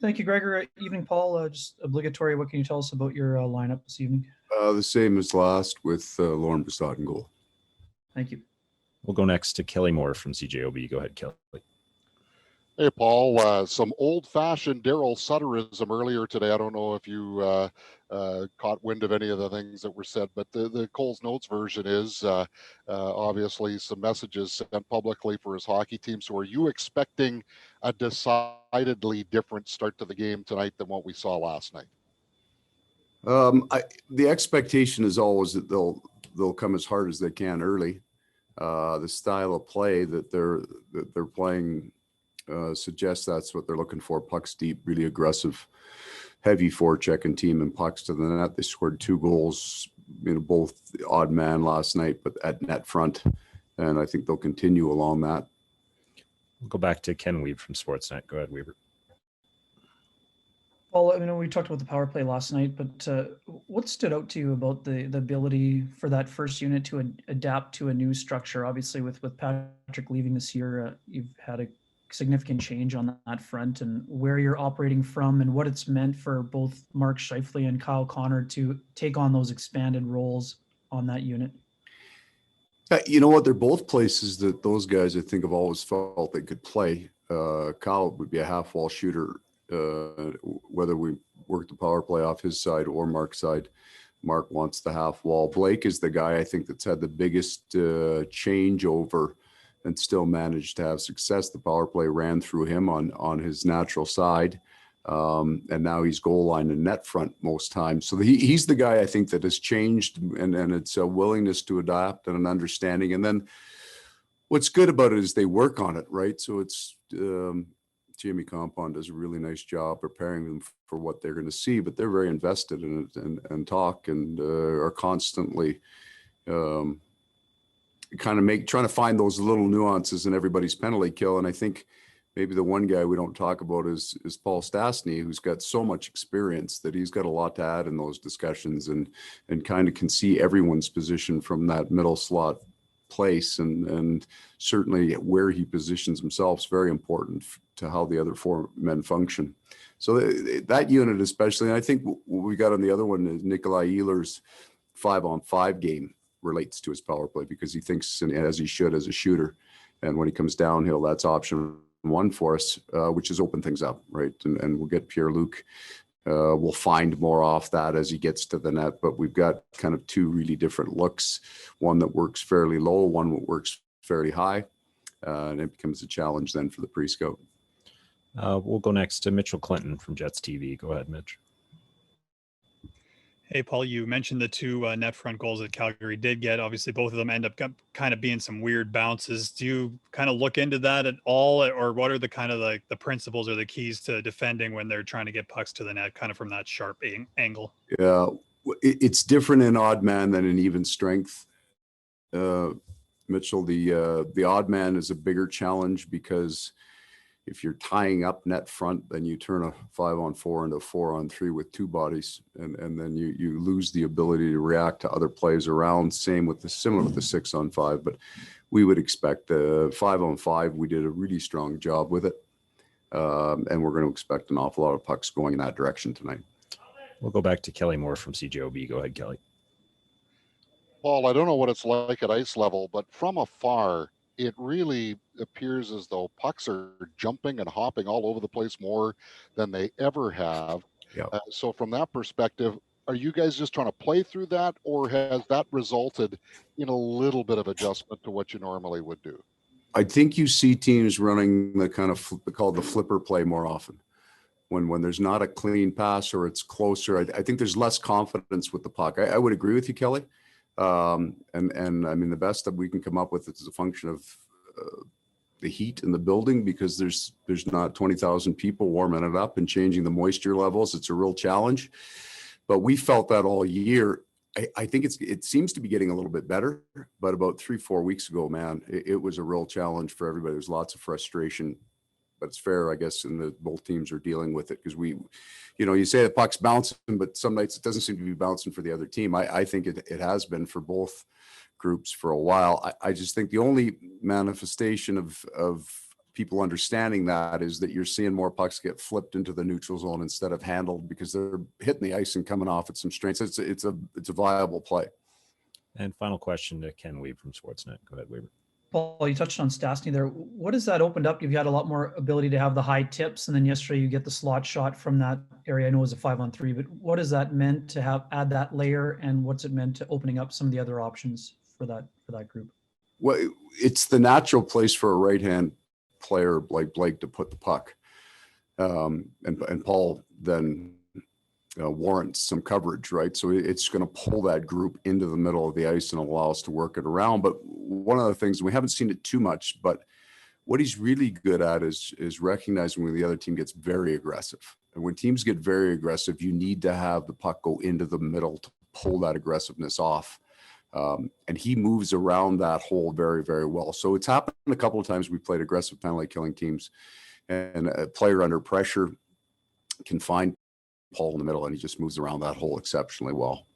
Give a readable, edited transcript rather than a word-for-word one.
Thank you, Gregor. Evening, Paul. Just obligatory. What can you tell us about your lineup this evening? The same as last with Lauren Brissot in goal. Thank you. We'll go next to Kelly Moore from CJOB. Go ahead, Kelly. Hey, Paul. Some old-fashioned Daryl Sutterism earlier today. I don't know if you caught wind of any of the things that were said, but the Coles Notes version is obviously some messages sent publicly for his hockey team. So are you expecting a decidedly different start to the game tonight than what we saw last night? The expectation is always that they'll come as hard as they can early. The style of play that they're playing suggests that's what they're looking for. Pucks deep, really aggressive, heavy forechecking team, and pucks to the net. They scored 2 goals, both odd man last night, but at net front, and I think they'll continue along that. We'll go back to Ken Weaver from Sportsnet. Go ahead, Weaver. Well, we talked about the power play last night, but what stood out to you about the ability for that first unit to adapt to a new structure? Obviously, with Patrick leaving this year, you've had a significant change on that front, and where you're operating from and what it's meant for both Mark Scheifele and Kyle Connor to take on those expanded roles on that unit. You know what? They're both places that those guys, I think, have always felt they could play. Kyle would be a half-wall shooter, whether we work the power play off his side or Mark's side. Mark wants the half wall. Blake is the guy I think that's had the biggest changeover and still managed to have success. The power play ran through him on his natural side. And now he's goal line and net front most times. So he's the guy I think that has changed, and it's a willingness to adapt and an understanding. And then what's good about it is they work on it, right? So it's Jamie Compound does a really nice job preparing them for what they're going to see, but they're very invested in it and talk and are constantly kind of trying to find those little nuances in everybody's penalty kill. And I think maybe the one guy we don't talk about is Paul Stastny, who's got so much experience that he's got a lot to add in those discussions and kind of can see everyone's position from that middle slot place, and certainly where he positions himself is very important to how the other 4 men function. So that unit especially, and I think what we got on the other one is Nikolai Ehlers' 5-on-5 game relates to his power play, because he thinks, and as he should, as a shooter, and when he comes downhill, that's option 1 for us, which is open things up, right? And we'll get Pierre-Luc. We'll find more off that as he gets to the net, but we've got kind of 2 really different looks, one that works fairly low, one that works fairly high, and it becomes a challenge then for the pre-scout. We'll go next to Mitchell Clinton from Jets TV. Go ahead, Mitch. Hey, Paul, you mentioned the 2 net front goals that Calgary did get. Obviously, both of them end up kind of being some weird bounces. Do you kind of look into that at all, or what are the kind of the principles or the keys to defending when they're trying to get pucks to the net, kind of from that sharp angle? Yeah, it's different in odd man than in even strength. Mitchell, the odd man is a bigger challenge, because if you're tying up net front, then you turn a 5-on-4 into a 4-on-3 with 2 bodies, and then you lose the ability to react to other plays around. Similar with the 6-on-5, but we would expect the 5-on-5. We did a really strong job with it, and we're going to expect an awful lot of pucks going in that direction tonight. We'll go back to Kelly Moore from CJOB. Go ahead, Kelly. Paul, I don't know what it's like at ice level, but from afar, it really appears as though pucks are jumping and hopping all over the place more than they ever have. Yeah. So from that perspective, are you guys just trying to play through that, or has that resulted in a little bit of adjustment to what you normally would do? I think you see teams running the kind of called the flipper play more often. When there's not a clean pass or it's closer, I think there's less confidence with the puck. I would agree with you, Kelly. And I mean, the best that we can come up with is a function of the heat in the building, because there's not 20,000 people warming it up and changing the moisture levels. It's a real challenge, but we felt that all year. I think it seems to be getting a little bit better, but about 3-4 weeks ago, man, it was a real challenge for everybody. There's lots of frustration, but it's fair, I guess, and that both teams are dealing with it, because you say the puck's bouncing, but some nights it doesn't seem to be bouncing for the other team. I think it has been for both groups for a while. I just think the only manifestation of people understanding that is that you're seeing more pucks get flipped into the neutral zone instead of handled because they're hitting the ice and coming off at some strengths. It's a viable play. And final question to Ken Weaver from Sportsnet. Go ahead, Weaver. Paul, you touched on Stastny there. What has that opened up? You've got a lot more ability to have the high tips, and then yesterday you get the slot shot from that area. I know it was a 5-on-3, but what has that meant to add that layer, and what's it meant to opening up some of the other options for that group? Well, it's the natural place for a right-hand player like Blake to put the puck, and Paul then warrants some coverage, right? So it's going to pull that group into the middle of the ice and allow us to work it around. But one of the things, we haven't seen it too much, but what he's really good at is recognizing when the other team gets very aggressive. And when teams get very aggressive, you need to have the puck go into the middle to pull that aggressiveness off. And he moves around that hole very, very well. So it's happened a couple of times. We played aggressive penalty killing teams, and a player under pressure can find Paul in the middle, and he just moves around that hole exceptionally well.